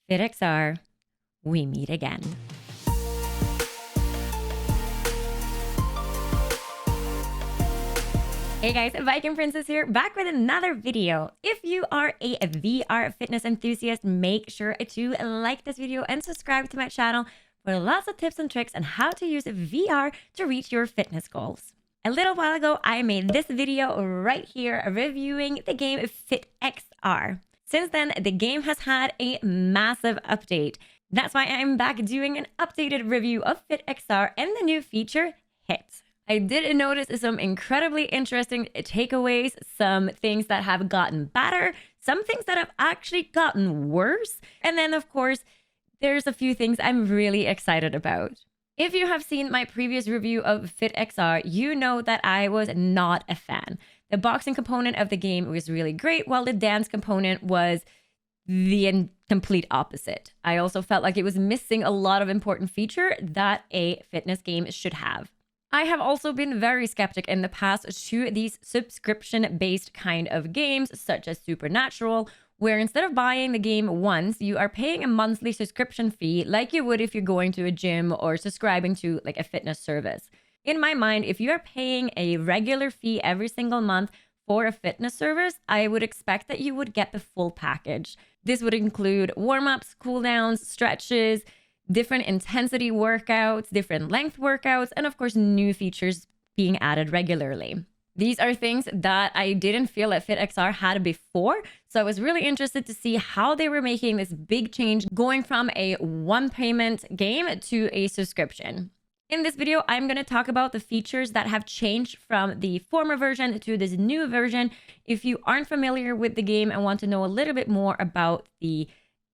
FitXR, we meet again. Hey guys, Viking Princess here, back with another video. If you are a VR fitness enthusiast, make sure to like this video and subscribe to my channel for lots of tips and tricks on how to use VR to reach your fitness goals. A little while ago, I made this video right here reviewing the game FitXR. Since then, the game has had a massive update. That's why I'm back doing an updated review of FitXR and the new feature, HIIT. I did notice some incredibly interesting takeaways, some things that have gotten better, some things that have actually gotten worse, and then of course, there's a few things I'm really excited about. If you have seen my previous review of FitXR, you know that I was not a fan. The boxing component of the game was really great, while the dance component was the complete opposite. I also felt like it was missing a lot of important feature that a fitness game should have. I have also been very skeptic in the past to these subscription-based kind of games, such as Supernatural, where instead of buying the game once, you are paying a monthly subscription fee like you would if you're going to a gym or subscribing to like a fitness service. In my mind, if you are paying a regular fee every single month for a fitness service, I would expect that you would get the full package. This would include warm-ups, cool-downs, stretches, different intensity workouts, different length workouts, and of course, new features being added regularly. These are things that I didn't feel that FitXR had before, so I was really interested to see how they were making this big change going from a one-payment game to a subscription. In this video, I'm going to talk about the features that have changed from the former version to this new version. If you aren't familiar with the game and want to know a little bit more about the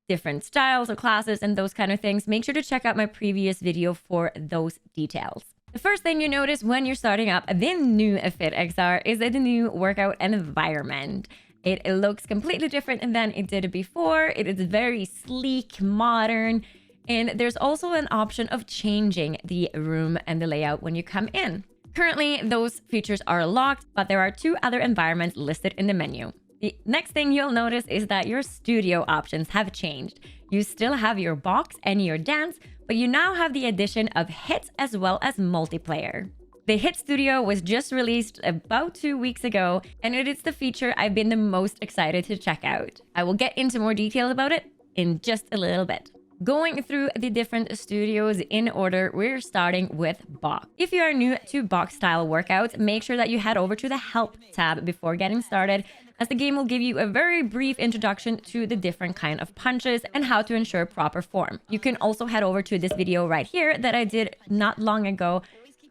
different styles of classes and those kind of things, make sure to check out my previous video for those details. The first thing you notice when you're starting up the new FitXR is the new workout environment. It looks completely different than it did before. It is very sleek, modern, and there's also an option of changing the room and the layout when you come in. Currently, those features are locked, but there are two other environments listed in the menu. The next thing you'll notice is that your studio options have changed. You still have your box and your dance, but you now have the addition of HIIT as well as multiplayer. The HIIT Studio was just released about 2 weeks ago, and it is the feature I've been the most excited to check out. I will get into more details about it in just a little bit. Going through the different studios in order, we're starting with box. If you are new to box style workouts, make sure that you head over to the help tab before getting started, as the game will give you a very brief introduction to the different kind of punches and how to ensure proper form. You can also head over to this video right here that I did not long ago,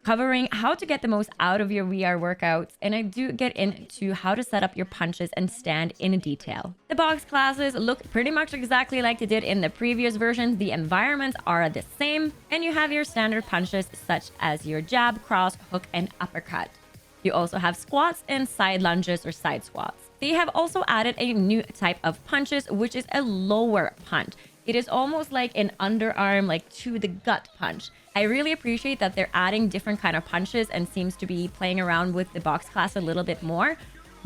covering how to get the most out of your VR workouts, and I do get into how to set up your punches and stand in detail. The box classes look pretty much exactly like they did in the previous versions. The environments are the same, and you have your standard punches such as your jab, cross, hook, and uppercut. You also have squats and side lunges or side squats. They have also added a new type of punches, which is a lower punch. It is almost like an underarm, like to the gut punch. I really appreciate that they're adding different kind of punches and seems to be playing around with the box class a little bit more.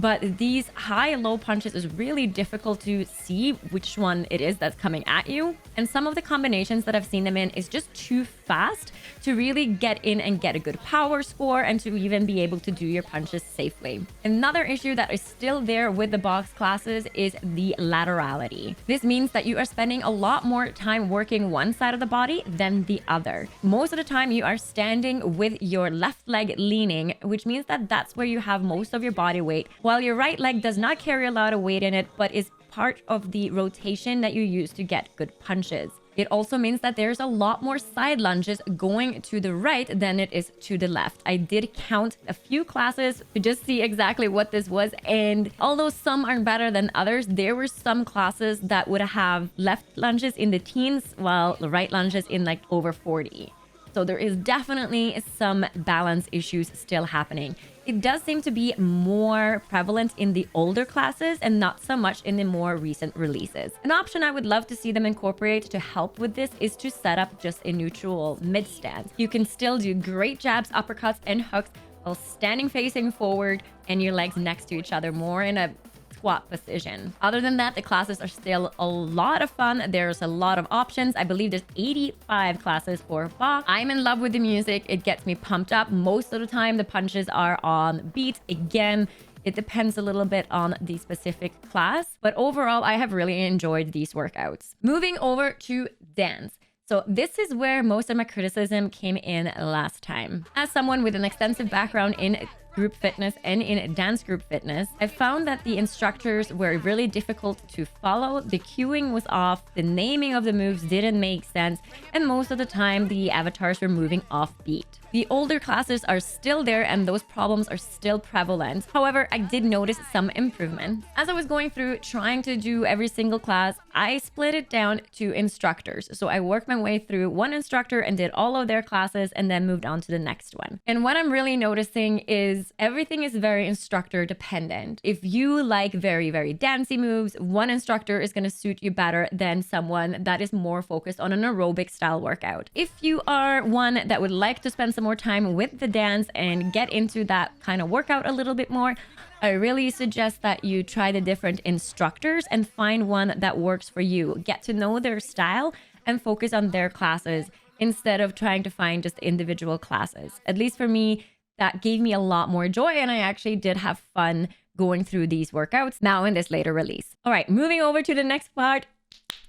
But these high-low punches is really difficult to see which one it is that's coming at you. And some of the combinations that I've seen them in is just too fast to really get in and get a good power score and to even be able to do your punches safely. Another issue that is still there with the box classes is the laterality. This means that you are spending a lot more time working one side of the body than the other. Most of the time you are standing with your left leg leaning, which means that that's where you have most of your body weight, while your right leg does not carry a lot of weight in it, but is part of the rotation that you use to get good punches. It also means that there's a lot more side lunges going to the right than it is to the left. I did count a few classes to just see exactly what this was, and although some are better than others, there were some classes that would have left lunges in the teens while the right lunges in like over 40. So there is definitely some balance issues still happening. It does seem to be more prevalent in the older classes and not so much in the more recent releases. An option I would love to see them incorporate to help with this is to set up just a neutral mid stance. You can still do great jabs, uppercuts, and hooks while standing facing forward and your legs next to each other, more in a squat position. Other than that, the classes are still a lot of fun. There's a lot of options. I believe there's 85 classes for box. I'm in love with the music. It gets me pumped up. Most of the time, the punches are on beat. Again, it depends a little bit on the specific class, but overall, I have really enjoyed these workouts. Moving over to dance. So this is where most of my criticism came in last time. As someone with an extensive background in group fitness and in dance group fitness, I found that the instructors were really difficult to follow. The cueing was off, the naming of the moves didn't make sense, and most of the time the avatars were moving off beat. The older classes are still there and those problems are still prevalent. However, I did notice some improvement. As I was going through trying to do every single class, I split it down to instructors. So I worked my way through one instructor and did all of their classes and then moved on to the next one. And what I'm really noticing is everything is very instructor dependent. If you like very, very dancey moves, one instructor is going to suit you better than someone that is more focused on an aerobic style workout. If you are one that would like to spend some more time with the dance and get into that kind of workout a little bit more, I really suggest that you try the different instructors and find one that works for you. Get to know their style and focus on their classes instead of trying to find just individual classes. At least for me, that gave me a lot more joy and I actually did have fun going through these workouts now in this later release. All right, moving over to the next part.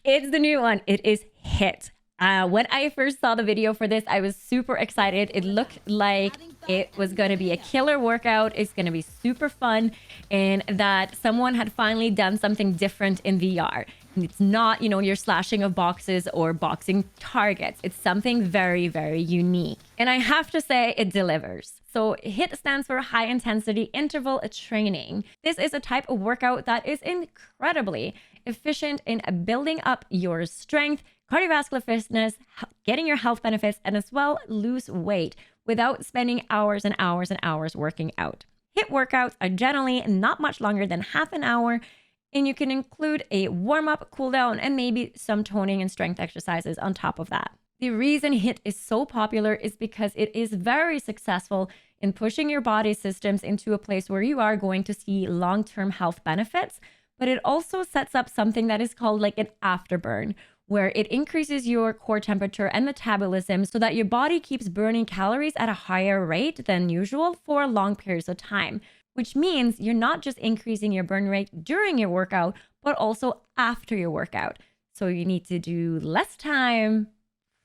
It's the new one. It is HIIT. When I first saw the video for this, I was super excited. It looked like it was going to be a killer workout. It's going to be super fun and that someone had finally done something different in VR. And it's not, your slashing of boxes or boxing targets. It's something very, very unique. And I have to say it delivers. So HIIT stands for high intensity interval training. This is a type of workout that is incredibly efficient in building up your strength, cardiovascular fitness, getting your health benefits, and as well lose weight without spending hours and hours and hours working out. HIIT workouts are generally not much longer than half an hour, and you can include a warm-up, cool-down, and maybe some toning and strength exercises on top of that. The reason HIIT is so popular is because it is very successful in pushing your body systems into a place where you are going to see long-term health benefits, but it also sets up something that is called like an afterburn, where it increases your core temperature and metabolism so that your body keeps burning calories at a higher rate than usual for long periods of time, which means you're not just increasing your burn rate during your workout, but also after your workout. So you need to do less time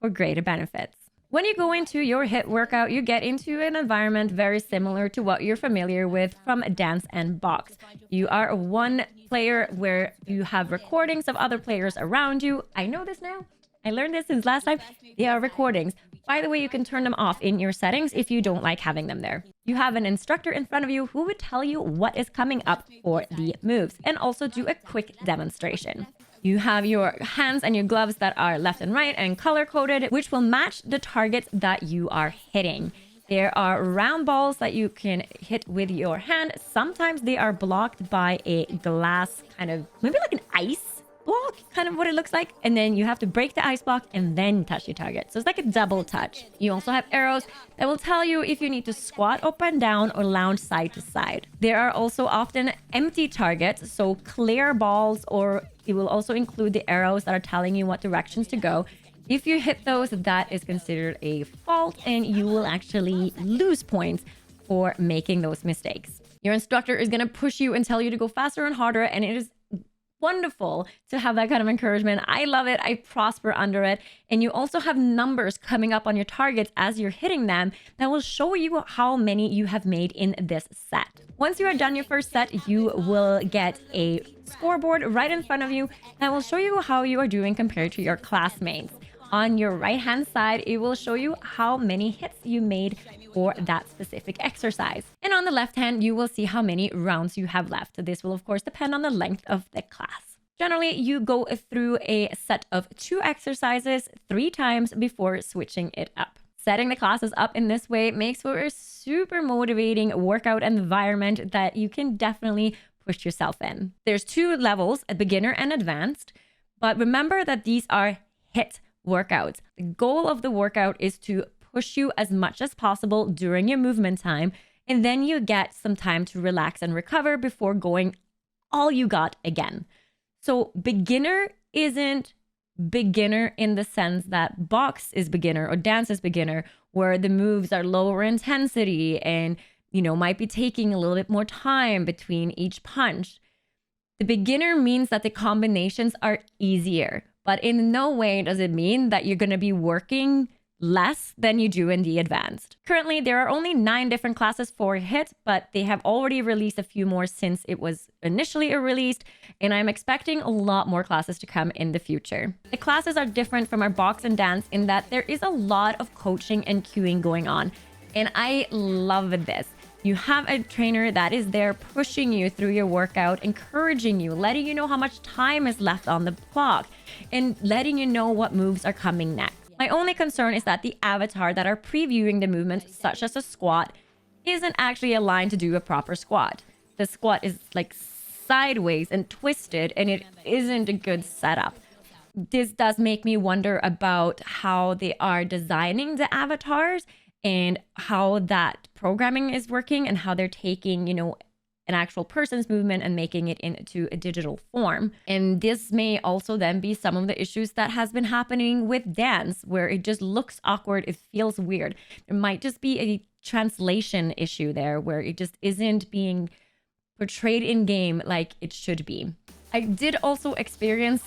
for greater benefits. When you go into your HIIT workout, you get into an environment very similar to what you're familiar with from dance and box. You are one player where you have recordings of other players around you. I know this now. I learned this since last time. They are recordings. By the way, you can turn them off in your settings if you don't like having them there. You have an instructor in front of you who would tell you what is coming up for the moves and also do a quick demonstration. You have your hands and your gloves that are left and right and color-coded, which will match the targets that you are hitting. There are round balls that you can hit with your hand. Sometimes they are blocked by a glass kind of, maybe like an ice block, kind of what it looks like. And then you have to break the ice block and then touch your target. So it's like a double touch. You also have arrows that will tell you if you need to squat up and down or lounge side to side. There are also often empty targets, so clear balls, or it will also include the arrows that are telling you what directions to go. If you hit those, that is considered a fault and you will actually lose points for making those mistakes. Your instructor is going to push you and tell you to go faster and harder, and it is wonderful to have that kind of encouragement. I love it. I prosper under it. And you also have numbers coming up on your targets as you're hitting them that will show you how many you have made in this set. Once you are done your first set, you will get a scoreboard right in front of you that will show you how you are doing compared to your classmates. On your right-hand side, it will show you how many hits you made for that specific exercise. And on the left hand, you will see how many rounds you have left. This will, of course, depend on the length of the class. Generally, you go through a set of 2 exercises 3 times before switching it up. Setting the classes up in this way makes for a super motivating workout environment that you can definitely push yourself in. There's 2 levels, a beginner and advanced, but remember that these are HIIT workouts. The goal of the workout is to push you as much as possible during your movement time, and then you get some time to relax and recover before going all you got again. So beginner isn't beginner in the sense that box is beginner or dance is beginner, where the moves are lower intensity and, you know, might be taking a little bit more time between each punch. The beginner means that the combinations are easier, but in no way does it mean that you're going to be working less than you do in the advanced. Currently, there are only 9 different classes for HIIT, but they have already released a few more since it was initially released, and I'm expecting a lot more classes to come in the future. The classes are different from our box and dance in that there is a lot of coaching and cueing going on, and I love this. You have a trainer that is there pushing you through your workout, encouraging you, letting you know how much time is left on the clock, and letting you know what moves are coming next. My only concern is that the avatar that are previewing the movements, such as a squat, isn't actually aligned to do a proper squat. The squat is like sideways and twisted, and it isn't a good setup. This does make me wonder about how they are designing the avatars and how that programming is working and how they're taking, you know, an actual person's movement and making it into a digital form. And this may also then be some of the issues that has been happening with dance, where it just looks awkward. It feels weird. There might just be a translation issue there where it just isn't being portrayed in game like it should be. I did also experience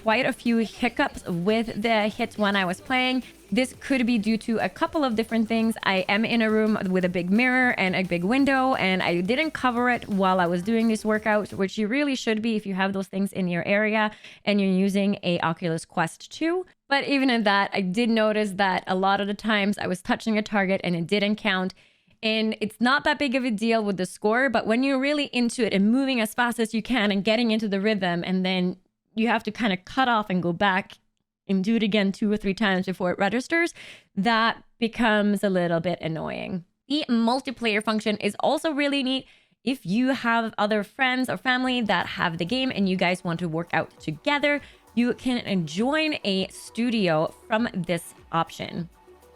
quite a few hiccups with the HIIT when I was playing. This could be due to a couple of different things. I am in a room with a big mirror and a big window, and I didn't cover it while I was doing this workout, which you really should be if you have those things in your area and you're using a Oculus Quest 2. But even in that, I did notice that a lot of the times I was touching a target and it didn't count. And it's not that big of a deal with the score, but when you're really into it and moving as fast as you can and getting into the rhythm, and then you have to kind of cut off and go back and do it again 2 or 3 times before it registers, that becomes a little bit annoying. The multiplayer function is also really neat. If you have other friends or family that have the game and you guys want to work out together, you can join a studio from this option.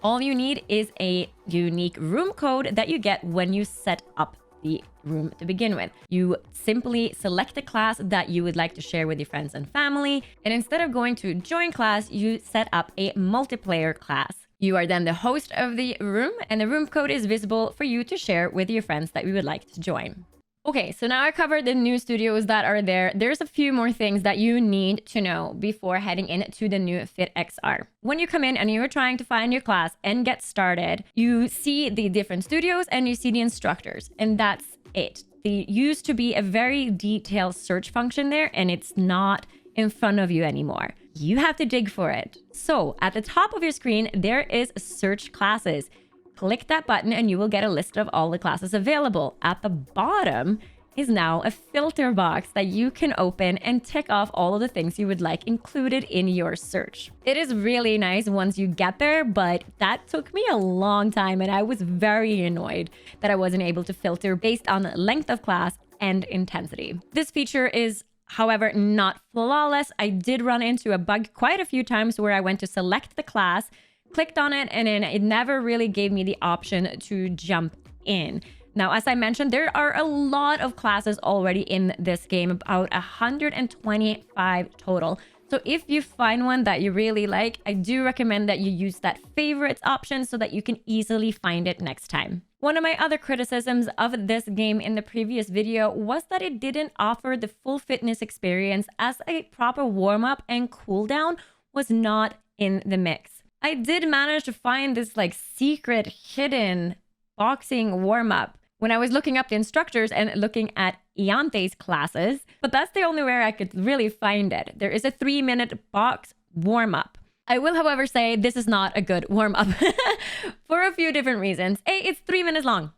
All you need is a unique room code that you get when you set up the room to begin with. You simply select a class that you would like to share with your friends and family, and instead of going to join class, you set up a multiplayer class. You are then the host of the room, and the room code is visible for you to share with your friends that you would like to join. Okay, so now I covered the new studios that are there. There's a few more things that you need to know before heading into the new FitXR. When you come in and you're trying to find your class and get started, you see the different studios and you see the instructors, and that's it. There used to be a very detailed search function there, and it's not in front of you anymore. You have to dig for it. So at the top of your screen, there is search classes. Click that button and you will get a list of all the classes available. At the bottom is now a filter box that you can open and tick off all of the things you would like included in your search. It is really nice once you get there, but that took me a long time and I was very annoyed that I wasn't able to filter based on length of class and intensity. This feature is, however, not flawless. I did run into a bug quite a few times where I went to select the class, clicked on it, and then it never really gave me the option to jump in. Now, as I mentioned, there are a lot of classes already in this game, about 125 total. So if you find one that you really like, I do recommend that you use that favorites option so that you can easily find it next time. One of my other criticisms of this game in the previous video was that it didn't offer the full fitness experience, as a proper warm-up and cool-down was not in the mix. I did manage to find this like secret hidden boxing warm-up when I was looking up the instructors and looking at Iante's classes, but that's the only way I could really find it. There is a 3-minute box warm-up. I will, however, say this is not a good warm-up for a few different reasons. A, it's 3 minutes long.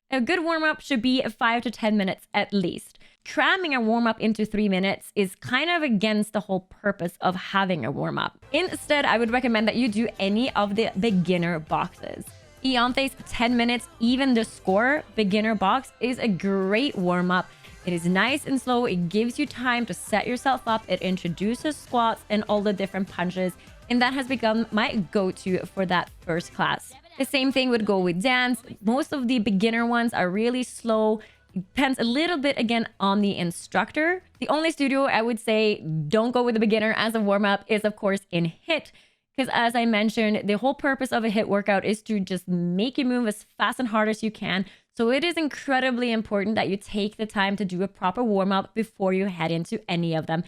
A good warm-up should be 5 to 10 minutes at least. Cramming a warm-up into 3 minutes is kind of against the whole purpose of having a warm-up. Instead, I would recommend that you do any of the beginner boxes. Iante's 10 minutes, even the score beginner box, is a great warm-up. It is nice and slow. It gives you time to set yourself up. It introduces squats and all the different punches, and that has become my go-to for that first class. The same thing would go with dance. Most of the beginner ones are really slow. Depends a little bit again on the instructor. The only studio I would say don't go with the beginner as a warm-up is of course in HIIT. Because as I mentioned, the whole purpose of a HIIT workout is to just make you move as fast and hard as you can. So it is incredibly important that you take the time to do a proper warm-up before you head into any of them,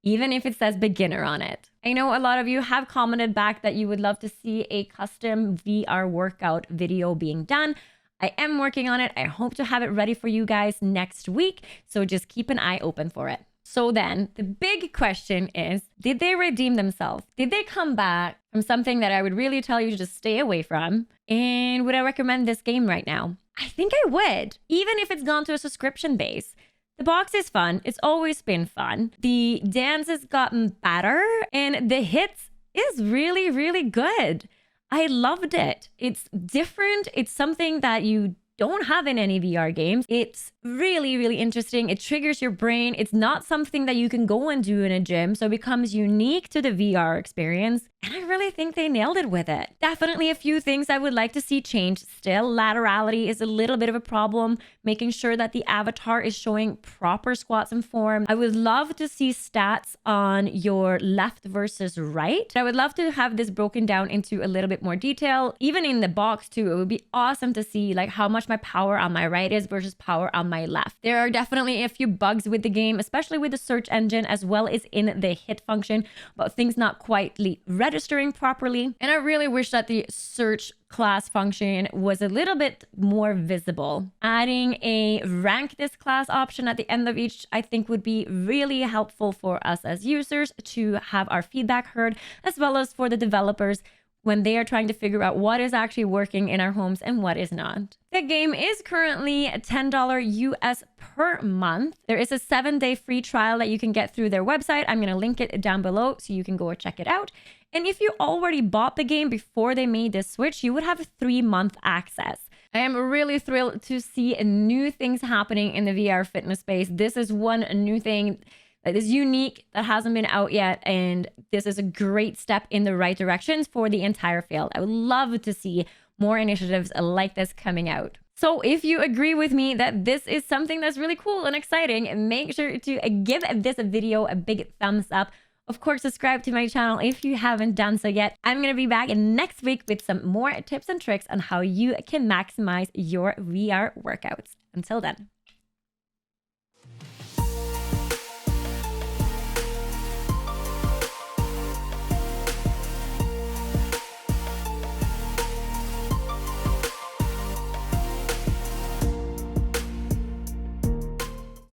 even if it says beginner on it. I know a lot of you have commented back that you would love to see a custom VR workout video being done. I am working on it. I hope to have it ready for you guys next week. So just keep an eye open for it. So then the big question is, did they redeem themselves? Did they come back from something that I would really tell you to just stay away from? And would I recommend this game right now? I think I would, even if it's gone to a subscription base. The box is fun. It's always been fun. The dance has gotten better and the hits is really, really good. I loved it. It's different. It's something that you don't have in any VR games. It's really, really interesting. It triggers your brain. It's not something that you can go and do in a gym, so it becomes unique to the VR experience. And I really think they nailed it with it. Definitely a few things I would like to see change still. Laterality is a little bit of a problem, making sure that the avatar is showing proper squats and form. I would love to see stats on your left versus right. I would love to have this broken down into a little bit more detail. Even in the box too, it would be awesome to see like how much my power on my right is versus power on my left. There are definitely a few bugs with the game, especially with the search engine as well as in the HIIT function, but things not quite registering properly. And I really wish that the search class function was a little bit more visible. Adding a rank this class option at the end of each, I think would be really helpful for us as users to have our feedback heard, as well as for the developers when they are trying to figure out what is actually working in our homes and what is not. The game is currently $10 US per month. There is a 7-day free trial that you can get through their website. I'm going to link it down below so you can go check it out. And if you already bought the game before they made this switch, you would have 3-month access. I am really thrilled to see new things happening in the VR fitness space. This is one new thing that is unique, that hasn't been out yet, and this is a great step in the right directions for the entire field. I would love to see more initiatives like this coming out. So if you agree with me that this is something that's really cool and exciting, make sure to give this video a big thumbs up. Of course, subscribe to my channel if you haven't done so yet. I'm going to be back next week with some more tips and tricks on how you can maximize your VR workouts. Until then.